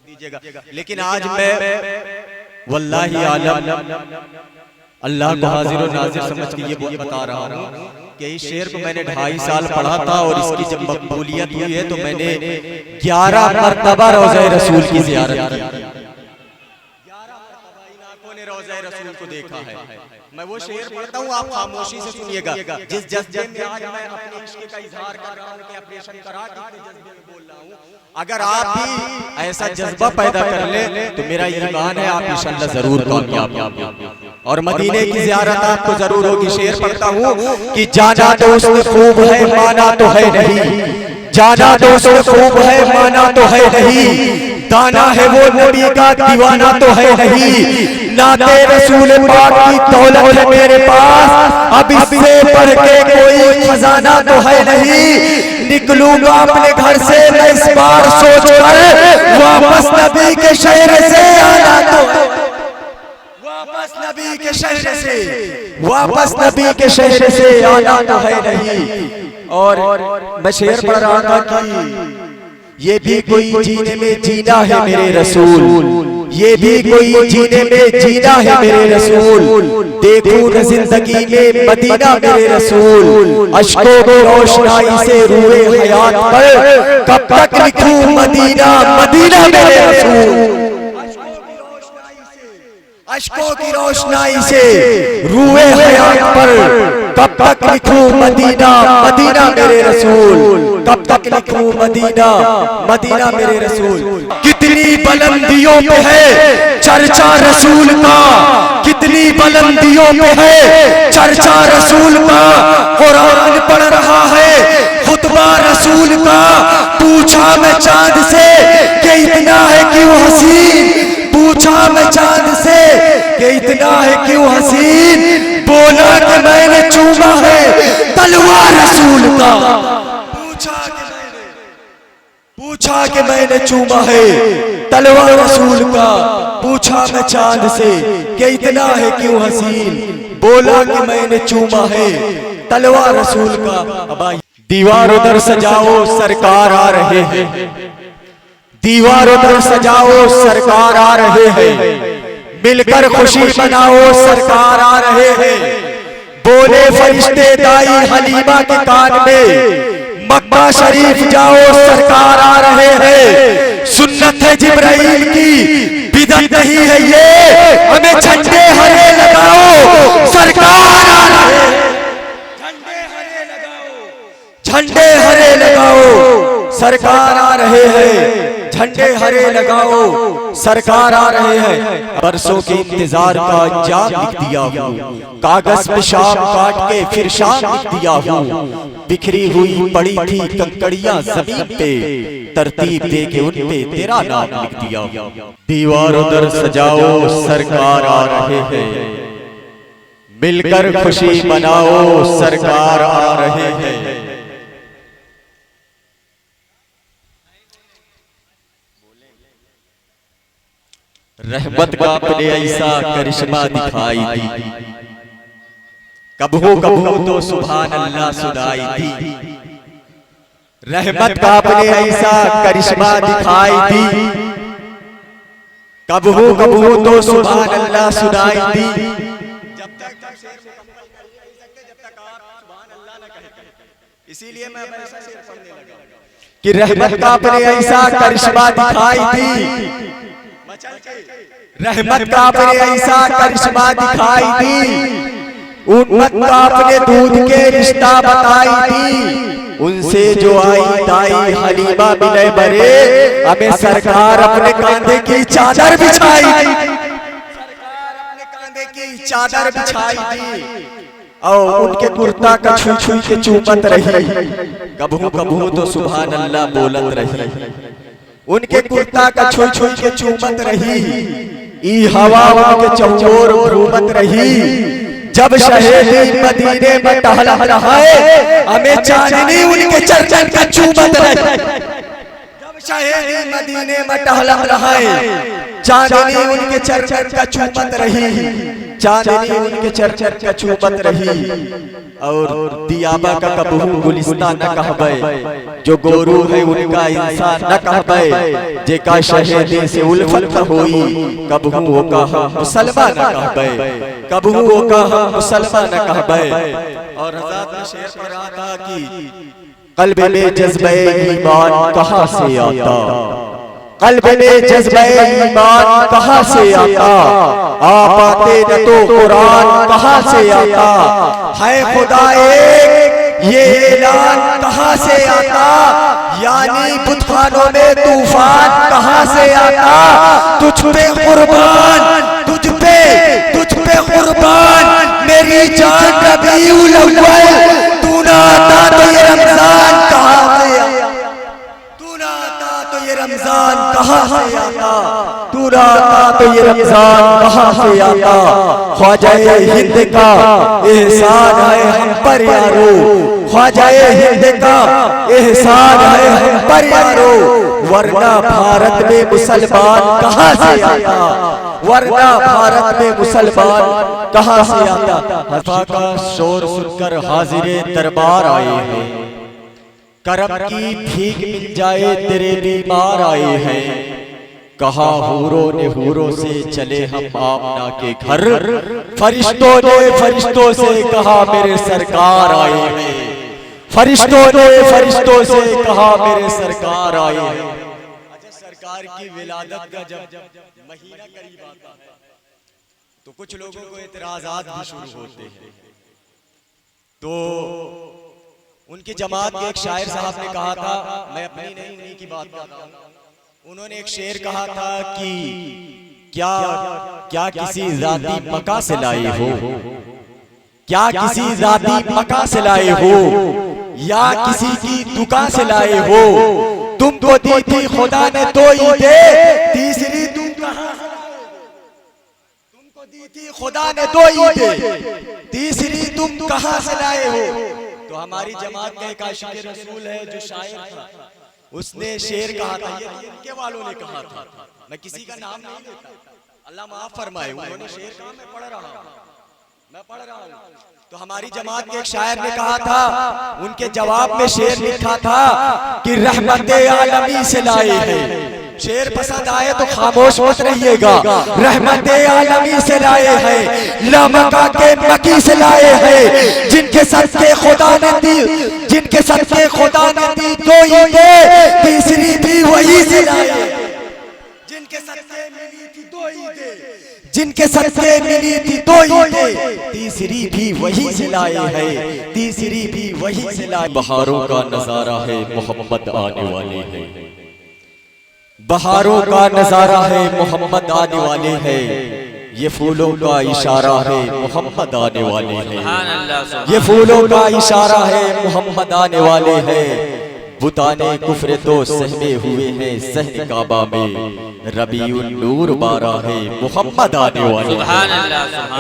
दीजिएगा। लेकिन आज मैं वल्लाही आलम अल्लाह को हाजिर और नाजिर समझ के ये बता रहा हूँ कि इस शेर को मैंने 2.5 साल पढ़ा था और इसकी जब मकबूलियत हुई है तो मैंने 11 मरतबा रोज़े रसूल की ज़ियारत की। 11 मरतबा इन आंखों ने रोज़े रसूल को देखा है। मैं वो शेर पढ़ता हूँ, आप खामोशी से सुनिएगा। जिस जज्बे में आज मैं अपने इश्क का इजहार कर रहा हूँ कि ऑपरेशन करा के जज्बे में बोल रहा हूँ, अगर आप भी ऐसा जज्बा पैदा कर ले तो मेरा ईमान है आप इंशाअल्लाह जरूर कामयाब होंगे और मदीने की ज़ियारत आपको जरूर होगी। शेर पढ़ता हूँ कि जाना तो उसमें खूब है माना तो है नहीं, जाना तो उसमें खूब है माना तो है नहीं, दाना है वो नबी का दीवाना तो है नहीं, नाते रसूल पाक की दौलत है मेरे पास, अब इससे बढ़ के कोई खजाना तो है नहीं, निकलूंगा अपने घर से मैं इस बार सोच कर वापस नबी के शहर से आना तो, वापस नबी के शहर से, वापस नबी के शहर से आना तो है नहीं। और मैं शेर पढ़ रहा था कि ये भी कोई जीने में जीना है मेरे रसूल, ये भी कोई जीने में जीना है मेरे रसूल, देखूं न जिंदगी में मदीना मेरे रसूल, अश्कों की रोशनाई से रूए हयात पर कब तक लिखूं मदीना मदीना मेरे रसूल, अश्कों की रोशनाई से रूए हयात पर कब तक लिखूं मदीना मदीना मेरे रसूल, कब तक लिखूं मदीना मदीना मेरे रसूल। कितनी बुलंदियों पे है चर्चा रसूल का, कितनी बुलंदियों पे है चर्चा रसूल का, कुरान पढ़ रहा है खुतबा रसूल का, पूछा मैं चांद से कि इतना है क्यों हसीन, पूछा मैं चांद से कि इतना है क्यों हसीन, बोला कि मैंने चूमा है तलवार रसूल का, पूछा कि मैंने चूमा है तलवार रसूल का, पूछा मैं चांद से कि इतना है क्यों हसीन, बोला कि मैंने चूमा है तलवार रसूल का। अब दीवार उधर सजाओ सरकार आ रहे हैं, दीवार उधर सजाओ सरकार आ रहे हैं, मिलकर खुशी मनाओ सरकार आ रहे हैं, बोले फरिश्ते दाई हलीमा के कान में मक्का शरीफ जाओ सरकार आ रहे हैं, सुन्नत है जिब्राइल की बिदअत नहीं है ये, हमें झंडे हरे लगाओ सरकार आ रहे हैं, झंडे हरे लगाओ सरकार आ रहे हैं, झंडे हरे लगाओ सरकार आ रहे हैं। बरसों के इंतजार का जाम लिख दिया हूँ, कागज पे शाम काट के फिर शाम लिख दिया हूँ, बिखरी हुई पड़ी थी कंकड़ियां जमीन पे, तरतीब दे के उन पे तेरा नाम लिख दिया हूँ। दीवार उधर सजाओ सरकार आ रहे हैं, मिलकर खुशी मनाओ सरकार आ रहे हैं। रहमत का अपने ऐसा करिश्मा दिखाई दी, कबहू कबहू तो सुभान अल्लाह सुनाई दी, रहमत का अपने ऐसा करिश्मा दिखाई दी, कबहू कबहू तो सुभान अल्लाह सुनाई दी। जब तक आप सुभान अल्लाह न कहें, इसीलिए मैं ऐसा शेर पढ़ने लगा कि रहमत का अपने ऐसा करिश्मा दिखाई दी, रहमत का अपने ऐसा करिश्मा दिखाई दी, उम्मत का अपने दूध के रिश्ता बताई दी, उनसे जो आई ताई हलीमा मिले बरे, हमें सरकार अपने कांधे की चादर बिछाई दी, सरकार अपने कांधे की चादर बिछाई दी, और उनके कुर्ता का छू छू के चूमत रही, कबहू कबहू तो सुभान अल्लाह बोलत रही, उनके कुर्ता का छू छू के चूमत रही, ई हवा उनके चौर घूमत रही, जब शहरी मदीने में टहला रहा है, हमें चांदनी उनके चरण का चूमत रही, जब शहरी मदीने में टहला रहा है, चांदनी उनके चरण का चूमत रही, चांदनी उनके चरचर का चूमत रही और दियाबा का कबहू गुलिस्तान न कहबे, जो गोरू है उनका इंसान न कहबे, जेका शहीद से उल्फत होई कबहू वो कहा मुसलमान न कहबे, कबहू वो कहा मुसलमान न कहबे। और हज़रत ने शेर पढ़ा था कि कल्ब में जज्बे ईमान कहाँ से आता, कल्ब में जज्बे ईमान कहाँ से आता, आप आते न तो कुरान कहाँ से आता, है खुदा एक ये ऐलान कहाँ से आता, यानी बुतखानों में तूफान कहाँ से आता, तुझ पे कुर्बान तुझ पे कुर्बान मेरी जान रबीउल अव्वल, तू ना आता तो ये रमजान कहाँ से आता, तू ना आता तो ये रमजान कहाँ से आता, तू ना आता तो ये रमजान कहाँ से आता। ख्वाजा हिंद का एहसान है हम पर यारो, ख्वाजा हिंद का एहसान है हम पर यारो, वरना भारत में मुसलमान कहाँ से आता, वरना भारत में मुसलमान कहाँ से आता। हज़ा का शोर सुनकर हाजिरे दरबार आए हैं, करम की भीख मिल जाए तेरे बीमार आए हैं, कहा हूरों ने हूरों से चले हम आमना के घर, फरिश्तों ने फरिश्तों से कहा मेरे सरकार आए हैं, फरिश्तों ने फरिश्तों से कहा मेरे सरकार आए हैं। अच्छा, सरकार की विलादत का जब महीना करीब आता है तो कुछ लोगों को एतराज़ात भी शुरू होते हैं। तो उनकी जमात के एक शायर साहब ने कहा था, मैं अपनी नहीं उन्हीं की बात कर रहा हूं, उन्होंने एक शेर कहा था कि क्या क्या किसी जाती मका से लाए हो, क्या किसी जाती मका से लाए हो, या किसी की दुकान से लाए हो, तुमको दी थी खुदा ने तो ही दे, तीसरी तुम कहां से लाए हो, तुमको दी थी खुदा ने तो ही दे, तीसरी तुम कहां से लाए हो। तो हमारी जमात का एक आशिक रसूल है जो शायर था, उसने शेर कहा था, ये इनके वालों ने कहा था, मैं किसी का नाम नहीं लेता, अल्लाह माफ फरमाए, उन्होंने शेर कहा, मैं पढ़ रहा हूं। तो हमारी जमात के एक शायर ने कहा था, उनके जवाब में शेर लिखा था कि रहमत आलमी से लाए हैं। शेर पसंद आए तो खामोश मत रहिएगा। रहमत आलमी से लाए हैं, लामका के मकी से लाए हैं, जिनके सदके खुदा ने दी, जिनके सदके खुदा ने दी दो ही दे, तीसरी भी वही से लाए, जिनके सदके मिली थी दो ही दे, जिनके सदके मिली थी दो ही दे, तीसरी भी वही से लाए हैं, तीसरी भी वही से लाए। बहारों का नजारा है मोहम्मद आने वाले हैं, बहारों का नजारा है मोहम्मद आने वाले हैं, ये फूलों का इशारा है मोहम्मद आने वाले हैं, ये फूलों का इशारा है मोहम्मद आने वाले हैं। बुताने कुफ्र तो सहमे हुए हैं सहन काबा में, रबीउन नूर बारा है मोहम्मद आने वाले हैं,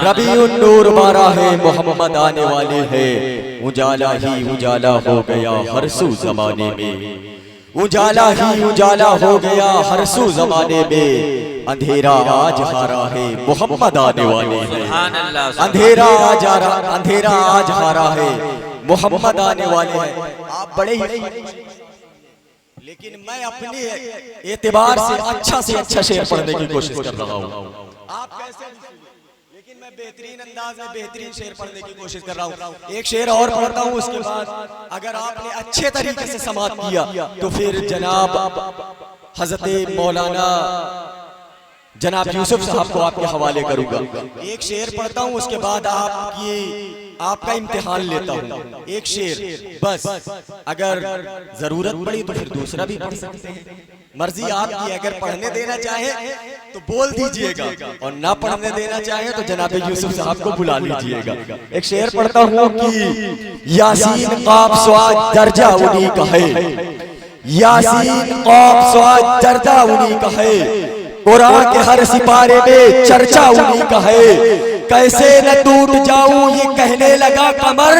रबीउन नूर बारा है मोहम्मद आने वाले हैं। उजाला ही उजाला हो गया हर सू जमाने में, उजाला ही उजाला हो गया हर सू जमाने में, अंधेरा आज हारा है मोहम्मद आने वाले हैं, अंधेरा आज हारा है मोहम्मद आने वाले हैं। आप बड़े ही, लेकिन मैं अपने एतबार से अच्छा शेर पढ़ने की कोशिश कर रहा हूँ। आप कैसे, लेकिन मैं बेहतरीन अंदाज में बेहतरीन शेर पढ़ने की कोशिश कर रहा हूँ। एक शेर और पढ़ता हूँ, उसके बाद अगर आपने अच्छे तरीके से समाप्त किया तो फिर जनाब हजरत मौलाना जनाब यूसुफ साहब को आपके हवाले करूंगा। एक शेर पढ़ता हूँ, उसके बाद आपका इम्तिहान लेता हूँ। एक शेर बस, अगर जरूरत पड़ी तो फिर दूसरा भी पढ़ सकते हैं, मर्जी आपकी। अगर पढ़ने देना चाहे तो बोल दीजिएगा, और ना पढ़ने देना चाहे तो जनाब यूसुफ साहब को बुला लीजिएगा। एक शेर पढ़ता हूँ कि यासीन क़ाफ स्वाद दर्जा उन्हीं का है, यासीन क़ाफ स्वाद दर्जा उन्हीं का है, कुरान के हर सिपारे में चर्चा उन्हीं का है। कैसे न टूट जाऊं ये कहने लगा कमर,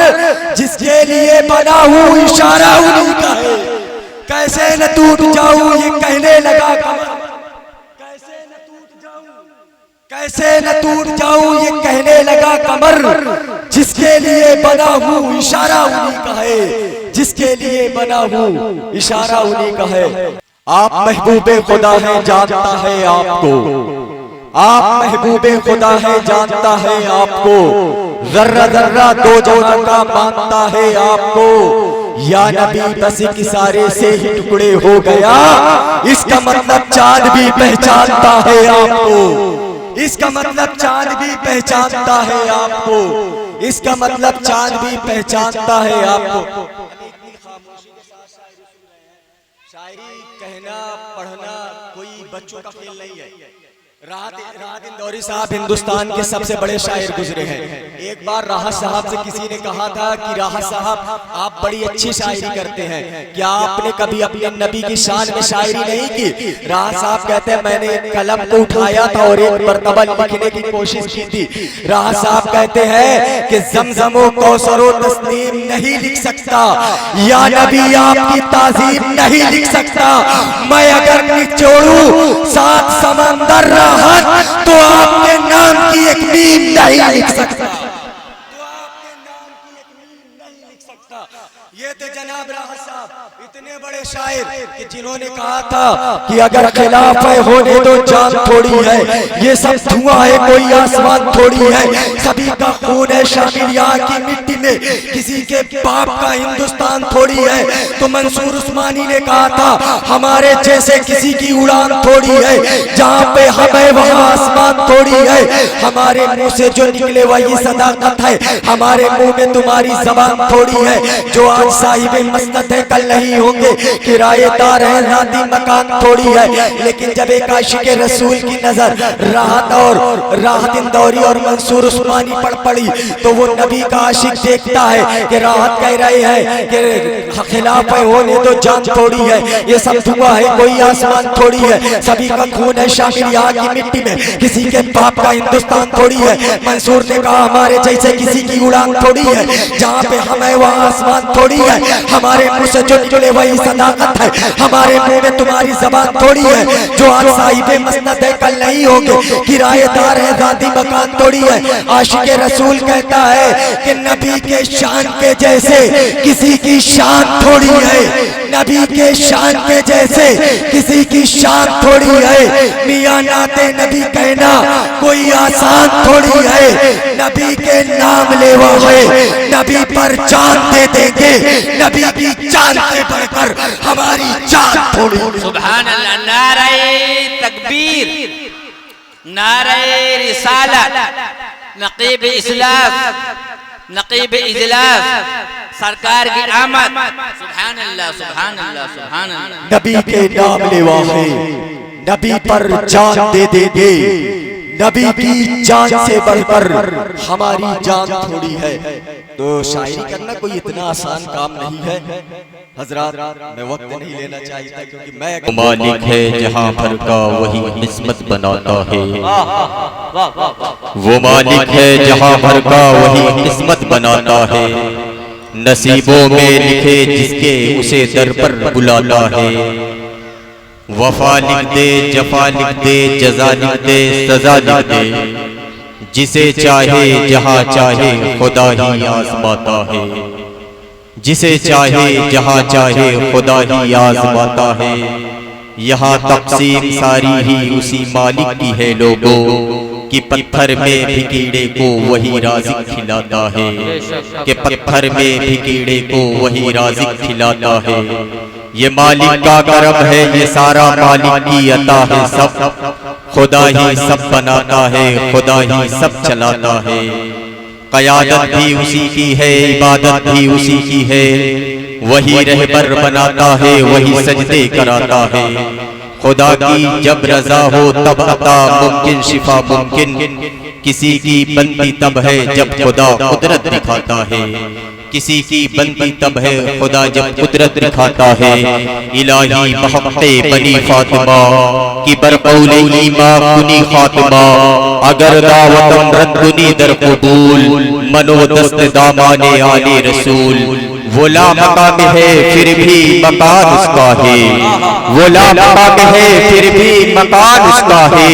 जिसके लिए बना हूं इशारा उन्हीं का है। कैसे न टूट जाऊं ये कहने लगा कमर, कैसे न टूट जाऊं कैसे न टूट जाऊं ये कहने लगा कमर, जिसके लिए बना हूँ इशारा उन्हीं का है, जिसके लिए बना हूँ इशारा उन्हीं का है। आप महबूबे खुदा है जानता है आपको, आप महबूबे खुदा है जानता है आपको, जर्रा जर्रा दो जौनों का मानता है आपको। या नबी बस एक इशारे से ही टुकड़े हो गया, इसका मतलब चांद भी पहचानता है आपको, इसका मतलब चांद भी पहचानता है आपको, इसका मतलब चांद भी पहचानता है आपको। शायरी कहना पढ़ना कोई बच्चों का खेल नहीं है। राहत इंदौरी साहब हिंदुस्तान के सबसे बड़े शायर गुजरे हैं। एक बार राहत साहब से किसी ने कहा था कि राहत साहब आप बड़ी अच्छी शायरी करते हैं, क्या आपने कभी अपने नबी की शान में शायरी नहीं की? राहत साहब कहते हैं मैंने एक कलम को उठाया था और एक मर्तबा लिखने की कोशिश की थी। राहत साहब कहते हैं कि ज़मज़म कौसरो तस्नीम नहीं लिख सकता, या नबी आपकी ताज़ीम नहीं लिख सकता। मैं अगर निचोड़ूं सात समंदर तो आपके नाम की एक मीम नहीं लिख सकता, तो आपके नाम की एक मीम नहीं लिख सकता। ये थे जनाब राहत साहब, इतने बड़े शायर कि जिन्होंने कहा था कि अगर खिलाफ है होने दो जान थोड़ी है, ये सब धुआं है कोई आसमान थोड़ी है, सभी का खून है शामिल यहाँ की मिट्टी में, किसी के बाप का हिंदुस्तान थोड़ी है। तो मंसूर उस्मानी ने कहा था हमारे जैसे किसी की उड़ान थोड़ी है, जहाँ पे हमें वहाँ आसमान थोड़ी है। हमारे मुंह से जो निकले वही सदाकत है, हमारे मुंह में तुम्हारी जबान थोड़ी है। जो आज साहिबे मसनद है कल नहीं होंगे, किराएदार है राती मकान थोड़ी है। लेकिन जब एक आशिक़े रसूल की नजर राहत इंदौरी और मंसूर उस्मानी पड़ पड़ी तो वो नबी का आशिक देखता है कि राहत कह रहे हैं कि खिलाफ है होने तो जान थोड़ी है, ये सब धुआं है कोई आसमान थोड़ी है, सभी का खून है शामिल यहाँ की मिट्टी में, किसी के बाप का हिंदुस्तान थोड़ी है। मंसूर ने कहा हमारे जैसे किसी की उड़ान थोड़ी है, जहाँ पे हमें वहाँ आसमान थोड़ी है। हमारे मुंह से जो निकले वही सदाकत है, हमारे मुंह में तुम्हारी जबान थोड़ी है। जो आज साहिबे मसनद है कल नहीं होंगे, किराएदार है राती मकान थोड़ी है। आशिक़े रसूल कहता है कि नबी के शान के जैसे किसी की शान थोड़ी है, नबी के शान के जैसे किसी की शान थोड़ी है। मियां नाते नबी कहना कोई आसान थोड़ी है, नबी के नाम लेवा है, नबी पर जान दे देंगे, नबी की जान से बढ़कर हमारी जान थोड़ी। सुभान अल्लाह, नारे तकबीर, नारे रिसालत, नकीब इस्लास, नकीब इजलास, सरकार की आमद। सुभान अल्लाह, सुभान अल्लाह, सुभान अल्लाह। नबी के नाम लेवा है, नबी पर जान दे देंगे, नबी की जान से बढ़कर हमारी जान थोड़ी है। तो शायरी करना कोई इतना आसान काम नहीं है हजरात, मैं वक्त नहीं लेना चाहता क्योंकि मैं मालिक है जहाँ भर का वही किस्मत बनाता है, वो मालिक है जहाँ भर का वही किस्मत बनाता है। नसीबों में लिखे जिसके उसे दर पर बुलाता है, वफा लिख दे जफा लिख दे जजा लिख दे सजा लिख दे, जिसे चाहे जहाँ चाहे खुदा ही आजमाता है, जिसे चाहे जहाँ चाहे खुदा ही आजमाता है। यहाँ तक़सीम सारी ही उसी मालिक की है लोगों कि पत्थर में भी कीड़े को वही राज़िक खिलाता है, कि पत्थर में भी कीड़े को वही राज़िक खिलाता है। ये मालिक का करम है, ये सारा मालिक की अता है, सब खुदा ही सब बनाता है, खुदा ही सब चलाता है। क़यादत भी उसी की है, इबादत भी उसी की है, वही रहबर बनाता है, वही सजदे कराता है। खुदा की जब रजा हो तब अता मुमकिन शिफा मुमकिन, किसी की बनती तब है जब खुदा कुदरत दिखाता है, किसी की बनती तब है खुदा जब कुदरत दिखाता है। इलाही महक़े बनी फातिमा की बरकौल ईमा कुनी खातिमा, अगर दावतम रद्दुनी दर कबूल मनो दस्त दामाने आले रसूल, वो लामकाम है फिर भी मकान उसका है, वो लामकाम है फिर भी मकान उसका है,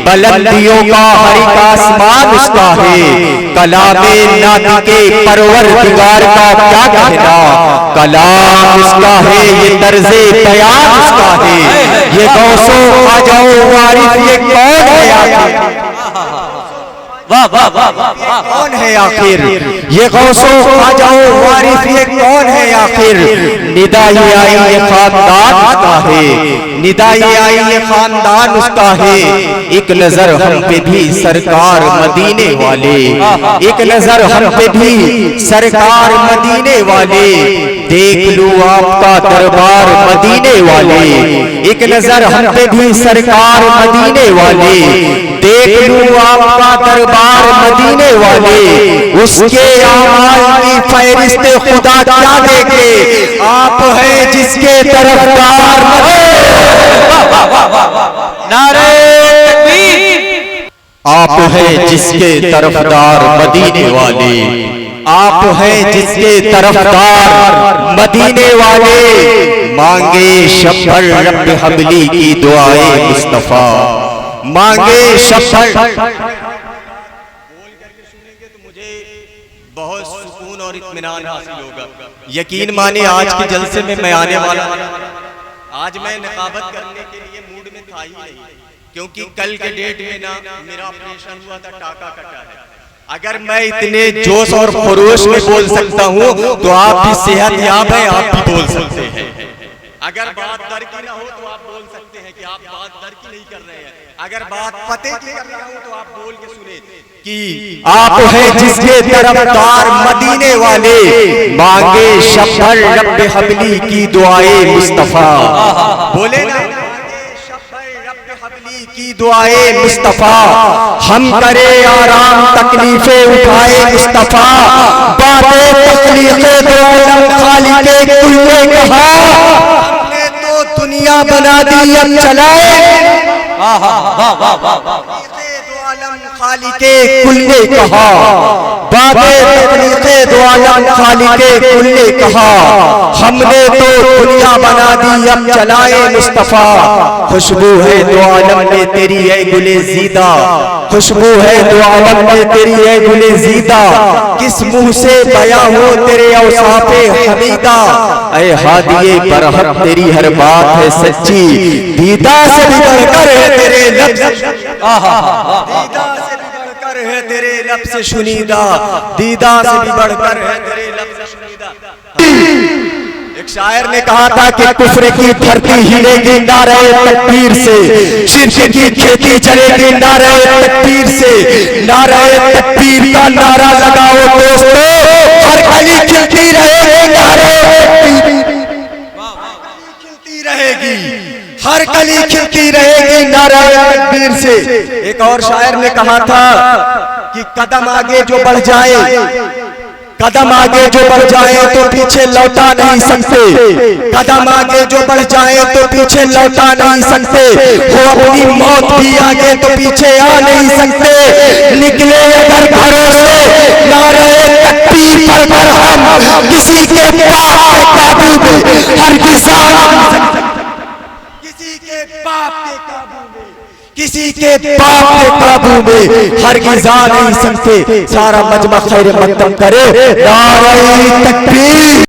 बुलंदियों का हर एक आसमान उसका है, कलामे नातिके परवरदिगार का क्या कहना, कलाम उसका है ये तर्ज़े बयान उसका है, ये गौसो आ जाओ वारिस ये कौन है आखिर, वाह वाह वाह वाह, कौन है आखिर, ये गौसो आ जाओ वारिस ये कौन है आखिर, निदा ये आई ये खानदान उसका है, निदा ये आई ये खानदान उसका है, एक नजर हम पे भी सरकार मदीने वाले, एक नजर हम पे भी सरकार मदीने वाले, देख लूं आपका दरबार मदीने वाले, एक नजर हम पे भी सरकार मदीने वाले, देख लूं आपका दरबार मदीने वाले, उसके आमाल की फहरिस्त खुदा क्या देखे, आप हैं जिसके तरफदार नारे तकबीर, आप हैं जिसके तरफदार मदीने वाले, आप हैं जिसके तरफदार मदीने वाले, मांगे शफर रब हबली की दुआए मुस्तफा, मांगे शफर बहुत सुकून और इत्मीनान हासिल होगा। यकीन माने आज के जलसे में मैं आने वाला, आज मैं निकाबत करने के लिए मूड में था ही नहीं, क्योंकि कल के डेट में ना मेरा ऑपरेशन हुआ था, टाका कटा है। अगर मैं इतने जोश और खरोश में बोल सकता हूँ तो आप भी सेहत याब है, आप भी बोल सकते हैं। अगर बात दर की ना हो तो आप बोल सकते हैं कि आप बात दर की नहीं कर रहे हैं, अगर बात पते की कर रहा हूँ तो आप बोल के सुने कि आप हैं जिसके तरफदार मदीने वाले, मांगे शफर रब हबली की दुआए मुस्तफा, बोले ना की दुआए मुस्तफा, हम करे आराम तकलीफे उठाए मुस्तफा, बातें तकलीफे दो आलम खालिके कुल ने कहा, हमने तो दुनिया बना दी अब चलाए, खालिके कुल ने कहा, बातें तकलीफे दो आलम खालिके कुल ने कहा, हमने तो दुनिया बना दी अब चलाए मुस्तफा, खुशबू है दो आलम में तेरी है गुले जीदा, खुशबू है दो आलम में तेरी है गुले जीदा, किस मुंह से बयां हो तेरे औसाफे हमीदा, ऐ हादिये बरहक तेरी हर बात है सच्ची, दीदा से भी बढ़कर है तेरे लफ्ज़, दीदा से भी बढ़कर है तेरे लफ्ज़ से शुनीदा, दीदा से भी बढ़कर है तेरे लफ्ज़ से शुनीदा। एक शायर ने कहा था कि कुफ्र की धरती हिलेगी नारे तकबीर से, शिर्क की खेती चलेगी नारे तकबीर से, नारे तकबीर का नारा लगाओ दोस्तों, हर गली खिलती रहेगी नारे खिलती रहेगी, हर गली खिलती रहेगी नारे तकबीर से। एक और शायर ने कहा था कि कदम आगे जो बढ़ जाए, कदम आगे जो बढ़ जाए तो पीछे लौटा नहीं सकते, कदम आगे जो बढ़ जाए तो पीछे लौटा नहीं सकते, हो अपनी मौत भी आगे तो पीछे आ नहीं सकते, निकले अगर घरों से नारे तकबीर पर हम किसी के बाप के काबू में हर किसी के बाप के काबू में, किसी के बाप के काबू में हरगिज़ आ नहीं सकते। सारा मजमा खैर मकदम करे, नारे तकबीर।